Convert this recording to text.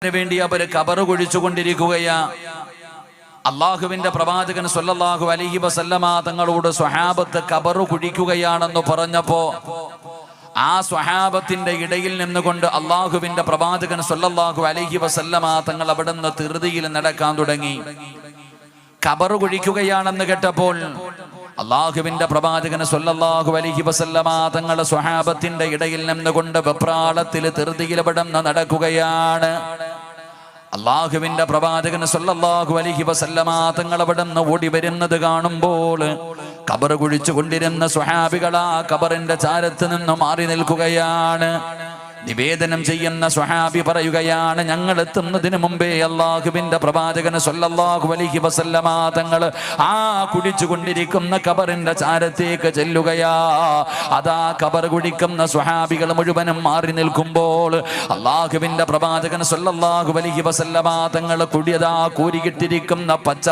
വേണ്ടി അവർ ഖബർ കുഴിച്ചുകൊണ്ടിരിക്കുകയാ. അള്ളാഹുവിന്റെ പ്രവാചകൻ സ്വല്ലല്ലാഹു അലൈഹി വസല്ലമ തങ്ങളോട് സ്വഹാബത്ത് ഖബർ കുഴിക്കുകയാണെന്ന് പറഞ്ഞപ്പോ ആ സ്വഹാബത്തിന്റെ ഇടയിൽ നിന്നുകൊണ്ട് അള്ളാഹുവിന്റെ പ്രവാചകൻ സ്വല്ലല്ലാഹു അലൈഹി വസല്ലമ തങ്ങൾ അവിടുന്ന് ധൃതിയിൽ നടക്കാൻ തുടങ്ങി. ഖബർ കുഴിക്കുകയാണെന്ന് കേട്ടപ്പോൾ അള്ളാഹുവിന്റെ പ്രവാചകൻ സ്വല്ലല്ലാഹു അലൈഹി വസല്ലമ തങ്ങൾ സ്വഹാബത്തിന്റെ ഇടയിൽ നിന്നുകൊണ്ട് വെപ്രാളത്തിൽ ധൃതിയിൽ അവിടുന്ന് നടക്കുകയാണ്. അള്ളാഹുവിന്റെ പ്രവാചകൻ സ്വല്ലല്ലാഹു അലൈഹി വസല്ലമ തങ്ങൾ അവിടുന്ന് ഓടി വരുന്നത് കാണുമ്പോൾ ഖബർ കുഴിച്ചു കൊണ്ടിരുന്ന സ്വഹാബികൾ ആ ഖബറിന്റെ ചാരത്ത് നിന്ന് മാറി നിൽക്കുകയാണ്. നിവേദനം ചെയ്യുന്ന സ്വഹാബി പറയുകയാണ്, ഞങ്ങൾ എത്തുന്നതിന് മുമ്പേ അള്ളാഹുവിന്റെ പ്രവാചകൻ സ്വല്ലല്ലാഹു അലൈഹി വസല്ലമ തങ്ങൾ ആ കുടിച്ചു കൊണ്ടിരിക്കുന്ന ഖബറിന്റെ ചാരത്തേക്ക് ചെല്ലുകയാ. അതാ ഖബർ കുടിക്കുന്ന സ്വഹാബികൾ മുഴുവനും മാറി നിൽക്കുമ്പോൾ അള്ളാഹുവിന്റെ പ്രവാചകൻ സ്വല്ലല്ലാഹു അലൈഹി വസല്ലമ തങ്ങൾ കുടിയതാ കൂരികിട്ടിരിക്കുന്ന പച്ച